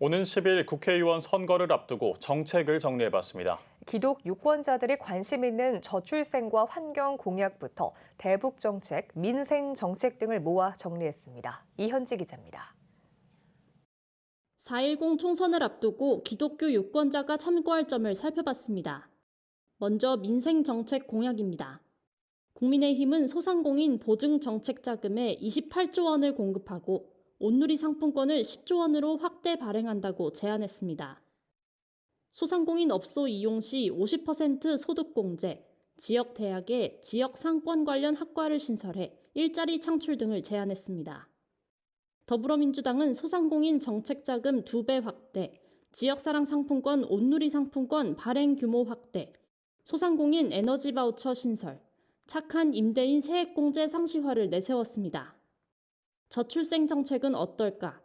오는 10일 국회의원 선거를 앞두고 정책을 정리해봤습니다. 기독 유권자들이 관심 있는 저출생과 환경 공약부터 대북 정책, 민생 정책 등을 모아 정리했습니다. 이현지 기자입니다. 4.10 총선을 앞두고 기독교 유권자가 참고할 점을 살펴봤습니다. 먼저 민생 정책 공약입니다. 국민의힘은 소상공인 보증 정책 자금에 28조 원을 공급하고 온누리 상품권을 10조 원으로 확대 발행한다고 제안했습니다. 소상공인 업소 이용 시 50% 소득 공제, 지역 대학에 지역 상권 관련 학과를 신설해 일자리 창출 등을 제안했습니다. 더불어민주당은 소상공인 정책 자금 2배 확대, 지역사랑 상품권 온누리 상품권 발행 규모 확대, 소상공인 에너지 바우처 신설, 착한 임대인 세액공제 상시화를 내세웠습니다. 저출생 정책은 어떨까?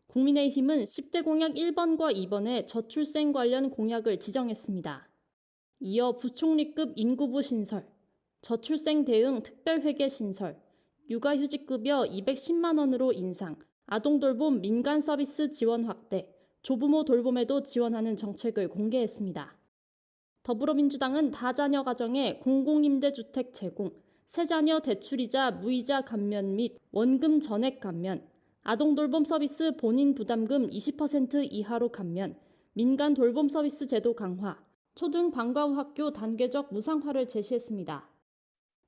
국민의힘은 10대 공약 1번과 2번에 저출생 관련 공약을 지정했습니다. 이어 부총리급 인구부 신설, 저출생 대응 특별회계 신설, 육아휴직급여 210만 원으로 인상, 아동돌봄 민간 서비스 지원 확대, 조부모 돌봄에도 지원하는 정책을 공개했습니다. 더불어민주당은 다자녀 가정에 공공임대주택 제공, 세자녀 대출이자 무이자 감면 및 원금 전액 감면, 아동돌봄 서비스 본인 부담금 20% 이하로 감면, 민간 돌봄 서비스 제도 강화, 초등 방과 후 학교 단계적 무상화를 제시했습니다.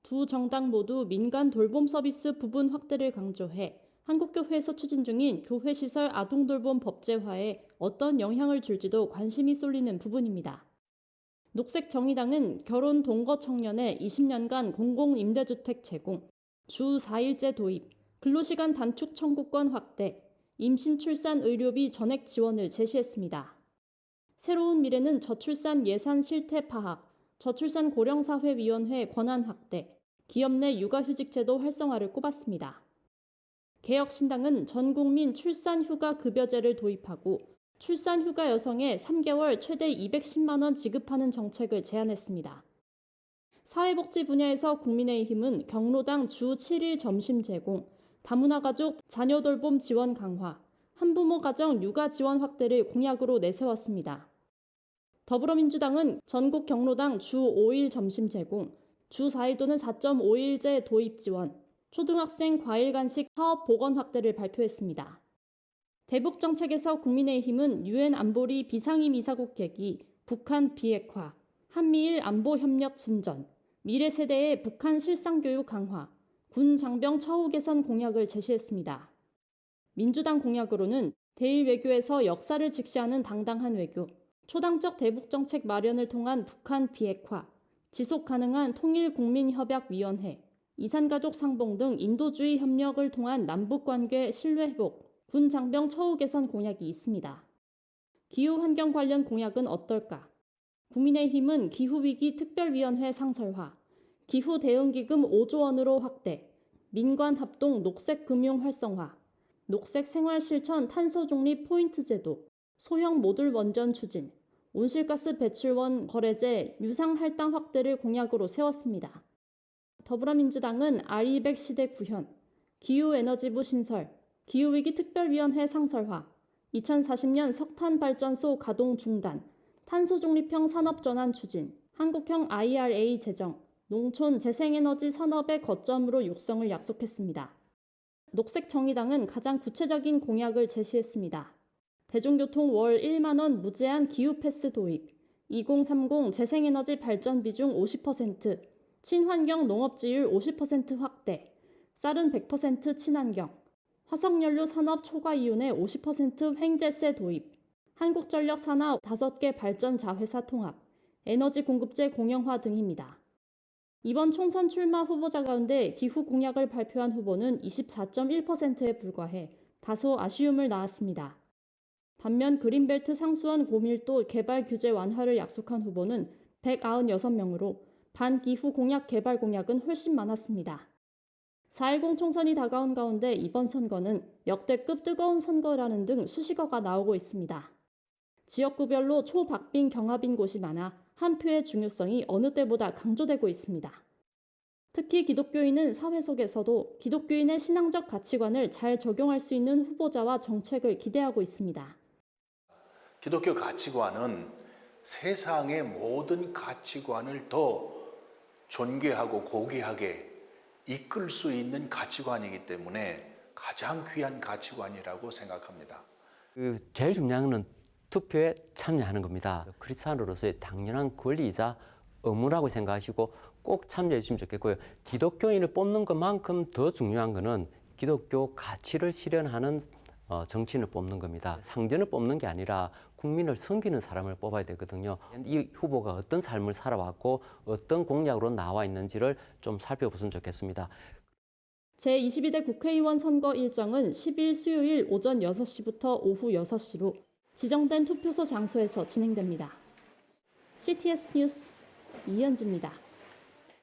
두 정당 모두 민간 돌봄 서비스 부분 확대를 강조해 한국교회에서 추진 중인 교회시설 아동돌봄 법제화에 어떤 영향을 줄지도 관심이 쏠리는 부분입니다. 녹색정의당은 결혼 동거 청년의 20년간 공공임대주택 제공, 주 4일제 도입, 근로시간 단축 청구권 확대, 임신 출산 의료비 전액 지원을 제시했습니다. 새로운 미래는 저출산 예산 실태 파악, 저출산 고령사회위원회 권한 확대, 기업 내 육아휴직 제도 활성화를 꼽았습니다. 개혁신당은 전국민 출산휴가 급여제를 도입하고 출산휴가 여성에 3개월 최대 210만 원 지급하는 정책을 제안했습니다. 사회복지 분야에서 국민의힘은 경로당 주 7일 점심 제공, 다문화 가족 자녀 돌봄 지원 강화, 한부모 가정 육아 지원 확대를 공약으로 내세웠습니다. 더불어민주당은 전국 경로당 주 5일 점심 제공, 주 4일 또는 4.5일제 도입 지원, 초등학생 과일 간식 사업 보건 확대를 발표했습니다. 대북 정책에서 국민의힘은 유엔 안보리 비상임 이사국 개기, 북한 비핵화, 한미일 안보 협력 진전, 미래 세대의 북한 실상 교육 강화, 군 장병 처우 개선 공약을 제시했습니다. 민주당 공약으로는 대일 외교에서 역사를 직시하는 당당한 외교, 초당적 대북 정책 마련을 통한 북한 비핵화, 지속 가능한 통일국민협약위원회, 이산가족 상봉 등 인도주의 협력을 통한 남북관계 신뢰 회복, 군 장병 처우 개선 공약이 있습니다. 기후환경 관련 공약은 어떨까? 국민의힘은 기후위기 특별위원회 상설화, 기후대응기금 5조 원으로 확대, 민관 합동 녹색금융 활성화, 녹색생활실천 탄소중립 포인트 제도, 소형 모듈 원전 추진, 온실가스 배출원 거래제 유상할당 확대를 공약으로 세웠습니다. 더불어민주당은 R200 시대 구현, 기후에너지부 신설, 기후위기 특별위원회 상설화, 2040년 석탄발전소 가동 중단, 탄소중립형 산업전환 추진, 한국형 IRA 제정, 농촌 재생에너지 산업의 거점으로 육성을 약속했습니다. 녹색정의당은 가장 구체적인 공약을 제시했습니다. 대중교통 월 1만 원 무제한 기후패스 도입, 2030 재생에너지 발전 비중 50%, 친환경 농업지율 50% 확대, 쌀은 100% 친환경, 화석연료 산업 초과 이윤의 50% 횡재세 도입, 한국전력 산하 5개 발전 자회사 통합, 에너지 공급제 공영화 등입니다. 이번 총선 출마 후보자 가운데 기후 공약을 발표한 후보는 24.1%에 불과해 다소 아쉬움을 낳았습니다. 반면 그린벨트 상수원 고밀도 개발 규제 완화를 약속한 후보는 196명으로 반기후 공약 개발 공약은 훨씬 많았습니다. 4.10 총선이 다가온 가운데 이번 선거는 역대급 뜨거운 선거라는 등 수식어가 나오고 있습니다. 지역구별로 초박빙 경합인 곳이 많아 한 표의 중요성이 어느 때보다 강조되고 있습니다. 특히 기독교인은 사회 속에서도 기독교인의 신앙적 가치관을 잘 적용할 수 있는 후보자와 정책을 기대하고 있습니다. 기독교 가치관은 세상의 모든 가치관을 더 존귀하고 고귀하게 이끌 수 있는 가치관이기 때문에 가장 귀한 가치관이라고 생각합니다. 제일 중요한 건 투표에 참여하는 겁니다. 크리스찬으로서의 당연한 권리이자 의무라고 생각하시고 꼭 참여해 주시면 좋겠고요. 기독교인을 뽑는 것만큼 더 중요한 것은 기독교 가치를 실현하는 정치인을 뽑는 겁니다. 상전을 뽑는 게 아니라 국민을 섬기는 사람을 뽑아야 되거든요. 이 후보가 어떤 삶을 살아왔고 어떤 공약으로 나와 있는지를 좀 살펴보시면 좋겠습니다. 제22대 국회의원 선거 일정은 10일 수요일 오전 6시부터 오후 6시로 지정된 투표소 장소에서 진행됩니다. CTS 뉴스 이현지입니다.